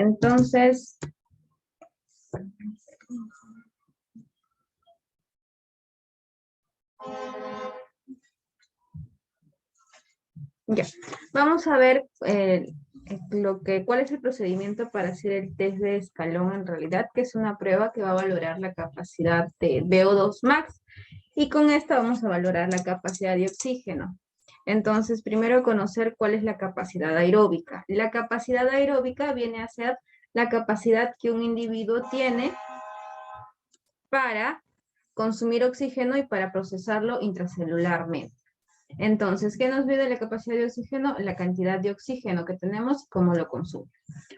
Entonces, ya, vamos a ver cuál es el procedimiento para hacer el test de escalón en realidad, que es una prueba que va a valorar la capacidad de VO2 max, y con esta vamos a valorar la capacidad de oxígeno. Entonces, primero conocer cuál es la capacidad aeróbica. La capacidad aeróbica viene a ser la capacidad que un individuo tiene para consumir oxígeno y para procesarlo intracelularmente. Entonces, ¿qué nos mide la capacidad de oxígeno? La cantidad de oxígeno que tenemos y cómo lo consume.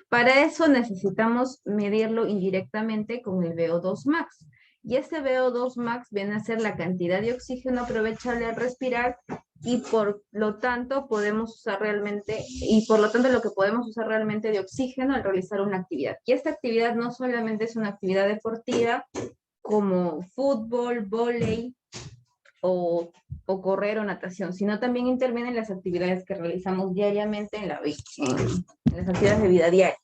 Para eso necesitamos medirlo indirectamente con el VO2 max. Y este VO2 max viene a ser la cantidad de oxígeno aprovechable al respirar y por lo tanto podemos usar realmente, lo que podemos usar realmente de oxígeno al realizar una actividad. Y esta actividad no solamente es una actividad deportiva como fútbol, vóley, o correr o natación, sino también intervienen las actividades que realizamos diariamente en las actividades de vida diaria.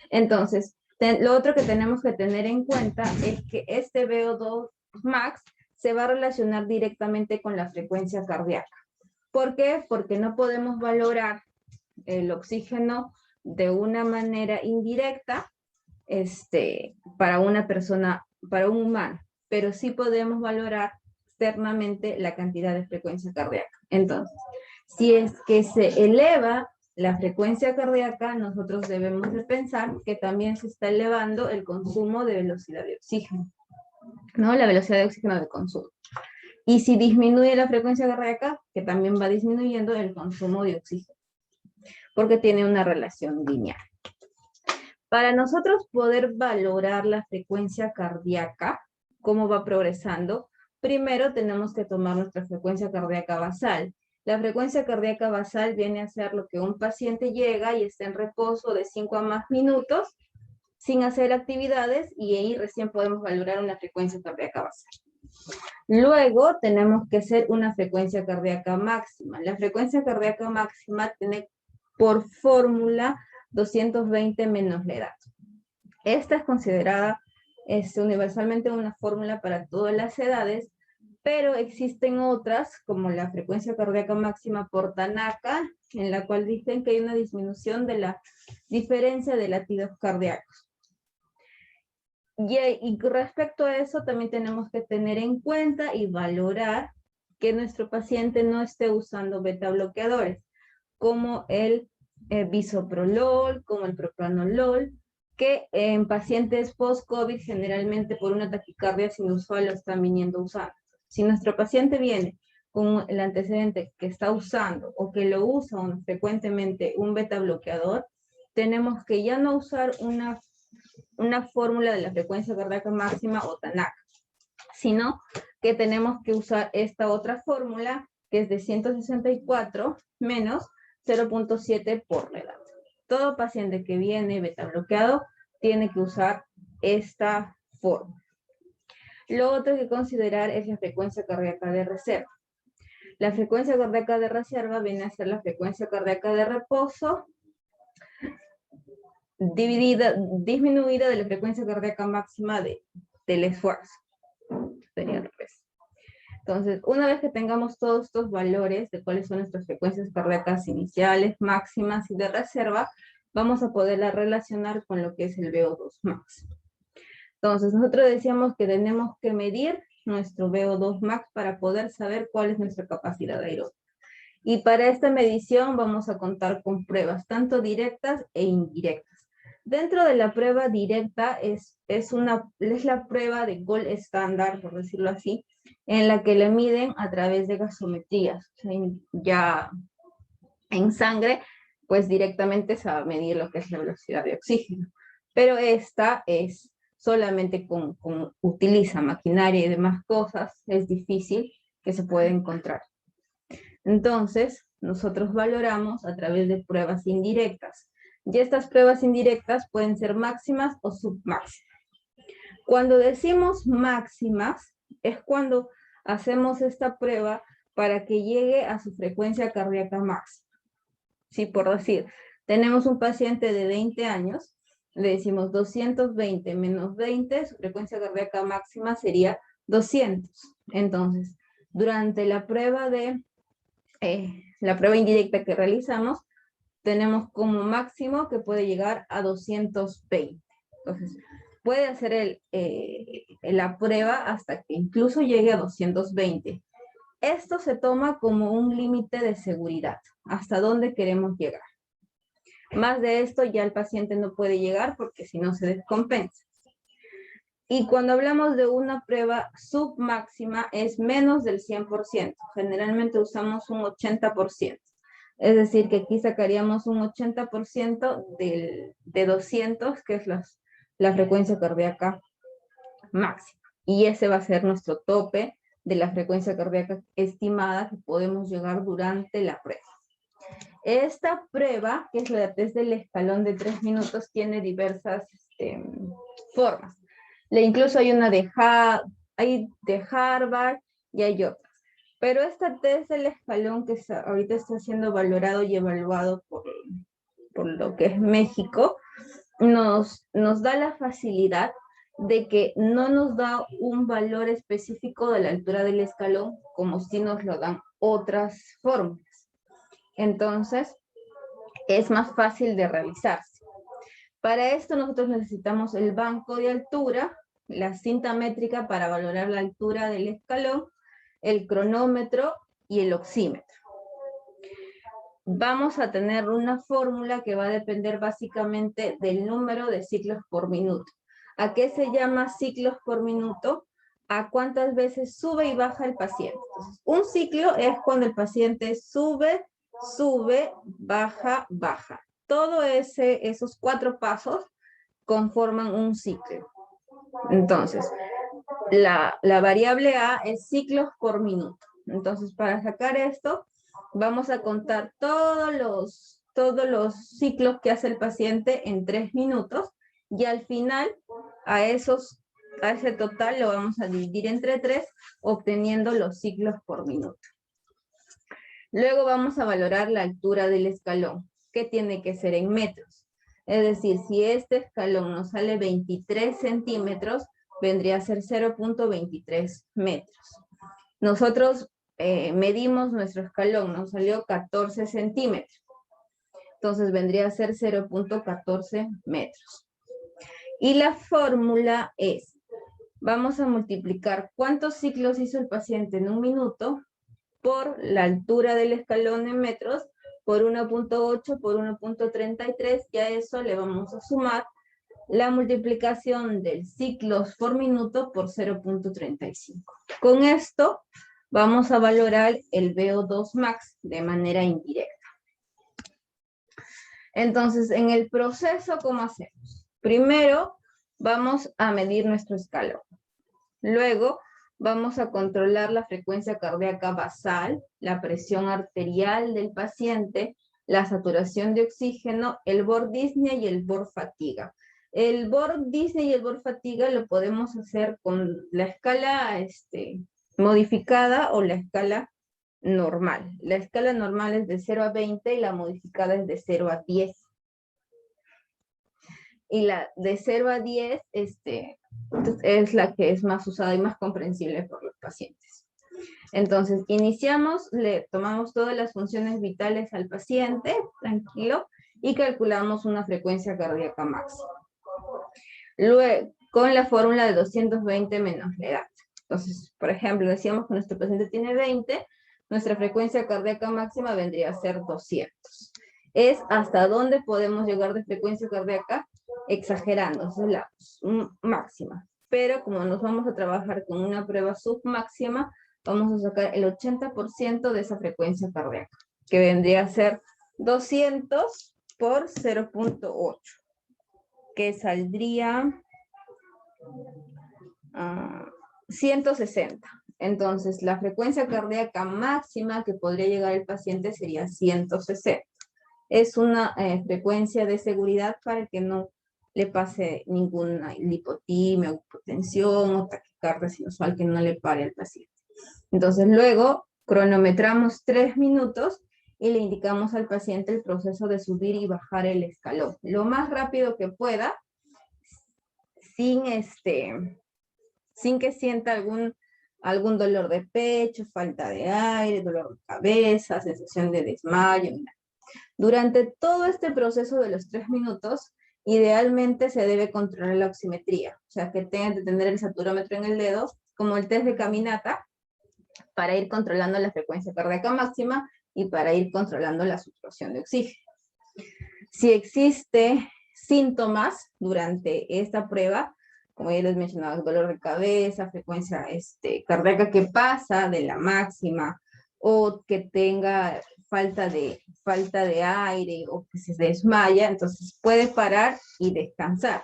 Entonces, lo otro que tenemos que tener en cuenta es que este VO2 max se va a relacionar directamente con la frecuencia cardíaca. ¿Por qué? Porque no podemos valorar el oxígeno de una manera indirecta para una persona, para un humano, pero sí podemos valorar externamente la cantidad de frecuencia cardíaca. Entonces, si es que se eleva la frecuencia cardíaca, nosotros debemos de pensar que también se está elevando el consumo de velocidad de oxígeno, ¿no? La velocidad de oxígeno de consumo. Y si disminuye la frecuencia cardíaca, que también va disminuyendo el consumo de oxígeno, porque tiene una relación lineal. Para nosotros poder valorar la frecuencia cardíaca, cómo va progresando, primero tenemos que tomar nuestra frecuencia cardíaca basal. La frecuencia cardíaca basal viene a ser lo que un paciente llega y está en reposo de 5 a más minutos sin hacer actividades y ahí recién podemos valorar una frecuencia cardíaca basal. Luego tenemos que hacer una frecuencia cardíaca máxima. La frecuencia cardíaca máxima tiene por fórmula 220 menos la edad. Esta es considerada universalmente una fórmula para todas las edades, pero existen otras, como la frecuencia cardíaca máxima por Tanaka, en la cual dicen que hay una disminución de la diferencia de latidos cardíacos. Y respecto a eso también tenemos que tener en cuenta y valorar que nuestro paciente no esté usando beta bloqueadores, como el bisoprolol, como el propranolol, que en pacientes post-COVID generalmente por una taquicardia sinusal lo están viniendo usando. Si nuestro paciente viene con el antecedente que está usando o que lo usa frecuentemente un beta bloqueador, tenemos que ya no usar una fórmula de la frecuencia cardíaca máxima o TANAC, sino que tenemos que usar esta otra fórmula que es de 164 menos 0.7 por la edad. Todo paciente que viene beta bloqueado tiene que usar esta fórmula. Lo otro que considerar es la frecuencia cardíaca de reserva. La frecuencia cardíaca de reserva viene a ser la frecuencia cardíaca de reposo disminuida de la frecuencia cardíaca máxima del esfuerzo. Sería al revés. Entonces, una vez que tengamos todos estos valores de cuáles son nuestras frecuencias cardíacas iniciales, máximas y de reserva, vamos a poderla relacionar con lo que es el VO2 max. Entonces, nosotros decíamos que tenemos que medir nuestro VO2 max para poder saber cuál es nuestra capacidad aeróbica. Y para esta medición vamos a contar con pruebas, tanto directas e indirectas. Dentro de la prueba directa es la prueba de gold estándar, por decirlo así, en la que le miden a través de gasometrías. Ya en sangre, pues directamente se va a medir lo que es la velocidad de oxígeno. Pero esta es solamente utiliza maquinaria y demás cosas, es difícil que se pueda encontrar. Entonces, nosotros valoramos a través de pruebas indirectas. Y estas pruebas indirectas pueden ser máximas o submáximas. Cuando decimos máximas, es cuando hacemos esta prueba para que llegue a su frecuencia cardíaca máxima. Sí, por decir, tenemos un paciente de 20 años Le decimos 220 menos 20, su frecuencia cardíaca máxima sería 200. Entonces, durante la prueba indirecta que realizamos, tenemos como máximo que puede llegar a 220. Entonces, puede hacer la prueba hasta que incluso llegue a 220. Esto se toma como un límite de seguridad, hasta dónde queremos llegar. Más de esto ya el paciente no puede llegar porque si no se descompensa. Y cuando hablamos de una prueba submáxima es menos del 100%. Generalmente usamos un 80%. Es decir, que aquí sacaríamos un 80% de 200, que es la frecuencia cardíaca máxima. Y ese va a ser nuestro tope de la frecuencia cardíaca estimada que podemos llegar durante la prueba. Esta prueba, que es la test del escalón de 3 minutos, tiene diversas formas. Incluso hay una de Harvard y hay otras. Pero esta test del escalón que ahorita está siendo valorado y evaluado por lo que es México, nos da la facilidad de que no nos da un valor específico de la altura del escalón, como si nos lo dan otras fórmulas. Entonces, es más fácil de realizarse. Para esto nosotros necesitamos el banco de altura, la cinta métrica para valorar la altura del escalón, el cronómetro y el oxímetro. Vamos a tener una fórmula que va a depender básicamente del número de ciclos por minuto. ¿A qué se llama ciclos por minuto? A cuántas veces sube y baja el paciente. Entonces, un ciclo es cuando el paciente sube, baja, baja. Todos esos 4 pasos conforman un ciclo. Entonces, la variable A es ciclos por minuto. Entonces, para sacar esto, vamos a contar todos los ciclos que hace el paciente en 3 minutos y al final a ese total lo vamos a dividir entre 3, obteniendo los ciclos por minuto. Luego vamos a valorar la altura del escalón, que tiene que ser en metros. Es decir, si este escalón nos sale 23 centímetros, vendría a ser 0.23 metros. Nosotros medimos nuestro escalón, nos salió 14 centímetros. Entonces vendría a ser 0.14 metros. Y la fórmula es, vamos a multiplicar cuántos ciclos hizo el paciente en un minuto por la altura del escalón en metros, por 1.8 por 1.33, y a eso le vamos a sumar la multiplicación del ciclos por minuto por 0.35. Con esto vamos a valorar el VO2 max de manera indirecta. Entonces, en el proceso, ¿cómo hacemos? Primero, vamos a medir nuestro escalón. Luego, vamos a controlar la frecuencia cardíaca basal, la presión arterial del paciente, la saturación de oxígeno, el Bord-Disney y el Bord-Fatiga. El Bord-Disney y el Bord-Fatiga lo podemos hacer con la escala modificada o la escala normal. La escala normal es de 0 a 20 y la modificada es de 0 a 10. Y la de 0 a 10 es la que es más usada y más comprensible por los pacientes. Entonces, iniciamos, le tomamos todas las funciones vitales al paciente, tranquilo, y calculamos una frecuencia cardíaca máxima. Luego, con la fórmula de 220 menos la edad. Entonces, por ejemplo, decíamos que nuestro paciente tiene 20, nuestra frecuencia cardíaca máxima vendría a ser 200. Es hasta dónde podemos llegar de frecuencia cardíaca, exagerando, esa es la máxima. Pero como nos vamos a trabajar con una prueba submáxima, vamos a sacar el 80% de esa frecuencia cardíaca, que vendría a ser 200 por 0.8, que saldría 160. Entonces, la frecuencia cardíaca máxima que podría llegar el paciente sería 160. Es una frecuencia de seguridad para que no le pase ninguna hipotimia, hipotensión o taquicardia inusual, que no le pare al paciente. Entonces, luego cronometramos 3 minutos y le indicamos al paciente el proceso de subir y bajar el escalón. Lo más rápido que pueda, sin que sienta algún dolor de pecho, falta de aire, dolor de cabeza, sensación de desmayo. Durante todo este proceso de los 3 minutos, idealmente se debe controlar la oximetría, o sea, que tengan que tener el saturómetro en el dedo, como el test de caminata, para ir controlando la frecuencia cardíaca máxima y para ir controlando la saturación de oxígeno. Si existe síntomas durante esta prueba, como ya les mencionaba, dolor de cabeza, frecuencia cardíaca que pasa de la máxima, o que tenga falta de aire, o que se desmaya, entonces puede parar y descansar.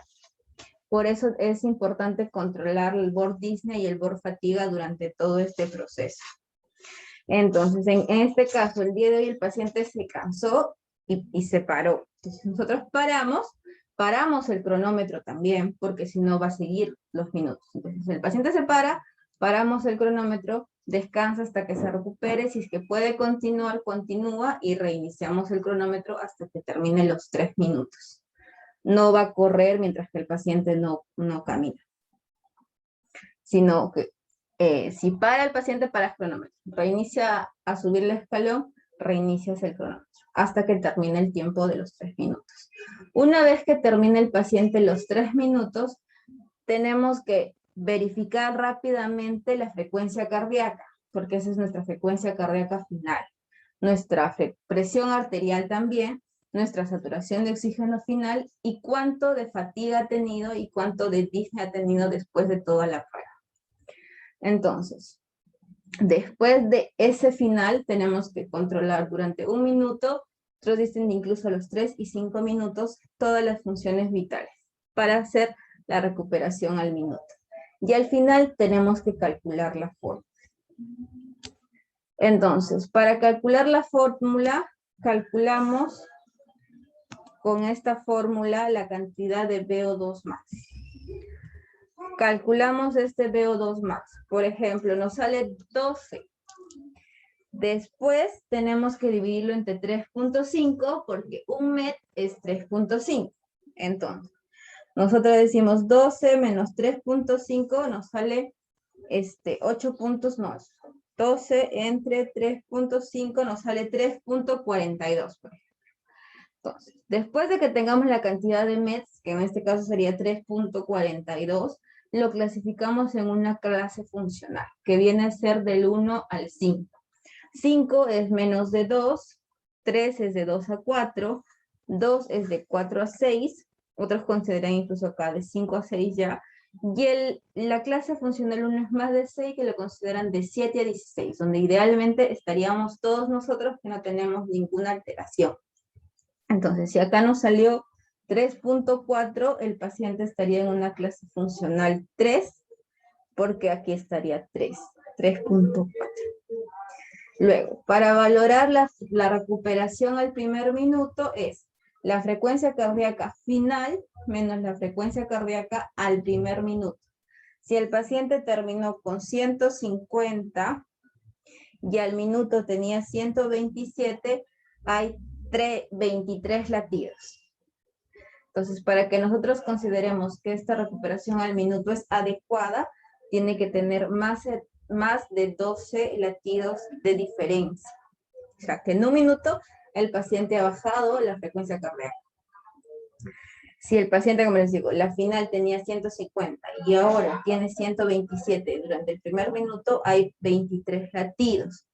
Por eso es importante controlar el bord disnea y el bord fatiga durante todo este proceso. Entonces, en este caso, el día de hoy el paciente se cansó y se paró. Entonces, nosotros paramos el cronómetro también, porque si no va a seguir los minutos. Entonces, el paciente se para, paramos el cronómetro, descansa hasta que se recupere, si es que puede continuar, continúa, y reiniciamos el cronómetro hasta que termine los 3 minutos. No va a correr mientras que el paciente no camina, sino que si para el paciente, para el cronómetro, reinicia a subir el escalón, reinicias el cronómetro, hasta que termine el tiempo de los 3 minutos. Una vez que termine el paciente los 3 minutos, tenemos que verificar rápidamente la frecuencia cardíaca, porque esa es nuestra frecuencia cardíaca final. Nuestra presión arterial también, nuestra saturación de oxígeno final, y cuánto de fatiga ha tenido y cuánto de disnea ha tenido después de toda la prueba. Entonces, después de ese final, tenemos que controlar durante 1 minuto, otros dicen incluso los 3 y 5 minutos, todas las funciones vitales, para hacer la recuperación al minuto. Y al final tenemos que calcular la fórmula. Entonces, para calcular la fórmula, calculamos con esta fórmula la cantidad de VO2 max. Calculamos este VO2 max. Por ejemplo, nos sale 12. Después tenemos que dividirlo entre 3.5 porque un MET es 3.5. Entonces, nosotros decimos 12 menos 3.5 nos sale 8 puntos, no, 12 entre 3.5 nos sale 3.42, por ejemplo. Entonces, después de que tengamos la cantidad de METs, que en este caso sería 3.42, lo clasificamos en una clase funcional, que viene a ser del 1 al 5. 5 es menos de 2, 3 es de 2 a 4, 2 es de 4 a 6, otros consideran incluso acá de 5 a 6 ya, y la clase funcional 1 es más de 6, que lo consideran de 7 a 16, donde idealmente estaríamos todos nosotros que no tenemos ninguna alteración. Entonces, si acá nos salió 3.4, el paciente estaría en una clase funcional 3, porque aquí estaría 3.4. Luego, para valorar la recuperación al primer minuto es la frecuencia cardíaca final menos la frecuencia cardíaca al primer minuto. Si el paciente terminó con 150 y al minuto tenía 127, hay 23 latidos. Entonces, para que nosotros consideremos que esta recuperación al minuto es adecuada, tiene que tener más de 12 latidos de diferencia. O sea, que en un minuto el paciente ha bajado la frecuencia cardíaca. Si el paciente, como les digo, la final tenía 150 y ahora tiene 127, durante el primer minuto hay 23 latidos,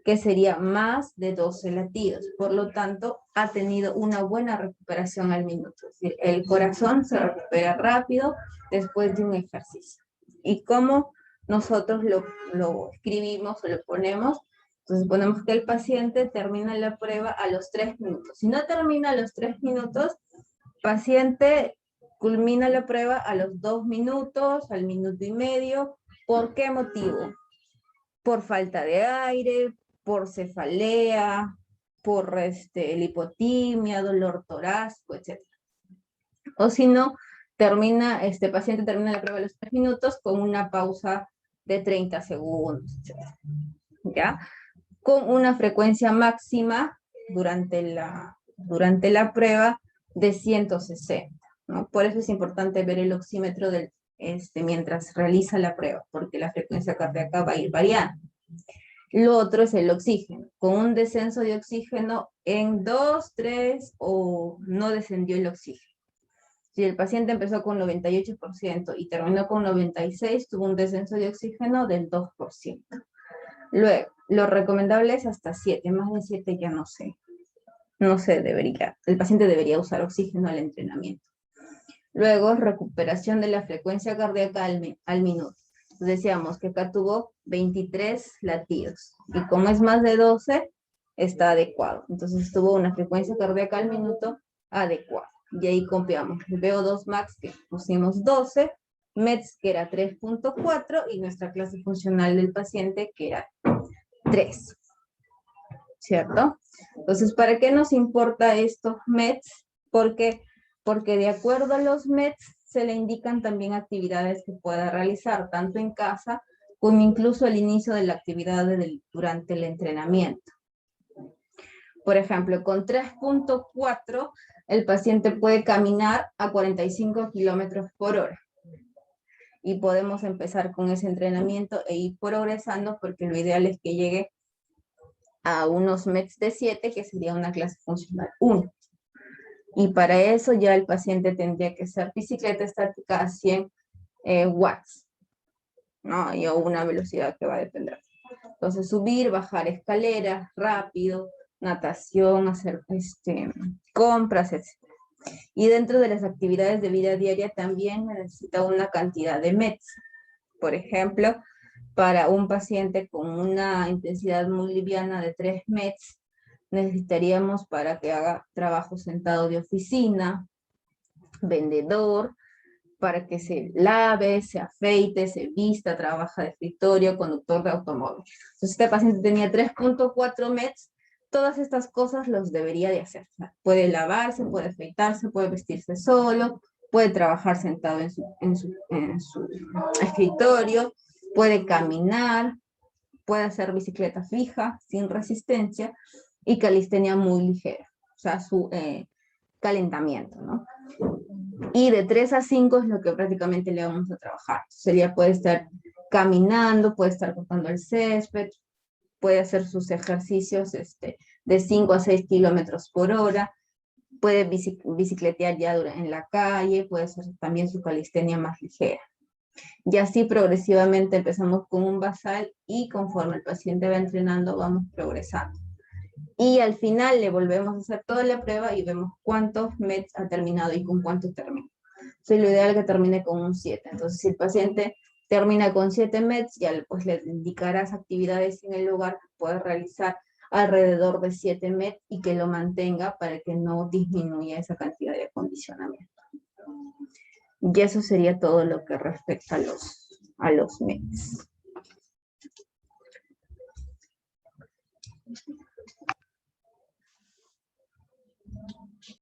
que sería más de 12 latidos. Por lo tanto, ha tenido una buena recuperación al minuto. Es decir, el corazón se recupera rápido después de un ejercicio. ¿Y cómo nosotros lo escribimos o lo ponemos? Entonces ponemos que el paciente termina la prueba a los 3 minutos. Si no termina a los 3 minutos, paciente culmina la prueba a los 2 minutos, al minuto y medio. ¿Por qué motivo? Por falta de aire, por cefalea, por lipotimia, dolor torácico, etc. O si no, paciente termina la prueba a los 3 minutos con una pausa de 30 segundos, etc. ¿Ya? Con una frecuencia máxima durante la prueba de 160, ¿no? Por eso es importante ver el oxímetro mientras realiza la prueba, porque la frecuencia cardíaca va a ir variando. Lo otro es el oxígeno, con un descenso de oxígeno en 2, 3 o no descendió el oxígeno. Si el paciente empezó con 98% y terminó con 96%, tuvo un descenso de oxígeno del 2%. Luego, lo recomendable es hasta 7, más de 7 ya no sé. No se debería, el paciente debería usar oxígeno al entrenamiento. Luego, recuperación de la frecuencia cardíaca al minuto. Decíamos que acá tuvo 23 latidos, y como es más de 12, está adecuado. Entonces tuvo una frecuencia cardíaca al minuto adecuada. Y ahí copiamos VO2 max, que pusimos 12, METS, que era 3.4, y nuestra clase funcional del paciente, que era 3. ¿Cierto? Entonces, ¿para qué nos importa estos METS? Porque de acuerdo a los METS, se le indican también actividades que pueda realizar, tanto en casa, como incluso al inicio de la actividad durante el entrenamiento. Por ejemplo, con 3.4, el paciente puede caminar a 45 kilómetros por hora. Y podemos empezar con ese entrenamiento e ir progresando, porque lo ideal es que llegue a unos METs de 7, que sería una clase funcional 1. Y para eso ya el paciente tendría que hacer bicicleta estática a 100 watts, ¿no? Y a una velocidad que va a depender. Entonces, subir, bajar escaleras, rápido, natación, hacer compras, etc. Y dentro de las actividades de vida diaria también necesita una cantidad de METs. Por ejemplo, para un paciente con una intensidad muy liviana de 3 METs, necesitaríamos para que haga trabajo sentado de oficina, vendedor, para que se lave, se afeite, se vista, trabaja de escritorio, conductor de automóvil. Entonces, este paciente tenía 3.4 METs, todas estas cosas los debería de hacer. Puede lavarse, puede afeitarse, puede vestirse solo, puede trabajar sentado en su escritorio, puede caminar, puede hacer bicicleta fija, sin resistencia, y calistenia muy ligera, o sea, su calentamiento, ¿no? Y de 3 a 5 es lo que prácticamente le vamos a trabajar. Sería, puede estar caminando, puede estar cortando el césped, puede hacer sus ejercicios de 5 a 6 kilómetros por hora, puede bicicletear ya en la calle, puede hacer también su calistenia más ligera. Y así progresivamente empezamos con un basal, y conforme el paciente va entrenando vamos progresando. Y al final le volvemos a hacer toda la prueba y vemos cuántos METs ha terminado y con cuántos termina. Entonces lo ideal es que termine con un 7. Entonces si el paciente termina con 7 METs, ya pues le indicarás actividades en el lugar que puede realizar alrededor de 7 METs y que lo mantenga para que no disminuya esa cantidad de acondicionamiento. Y eso sería todo lo que respecta a los METs.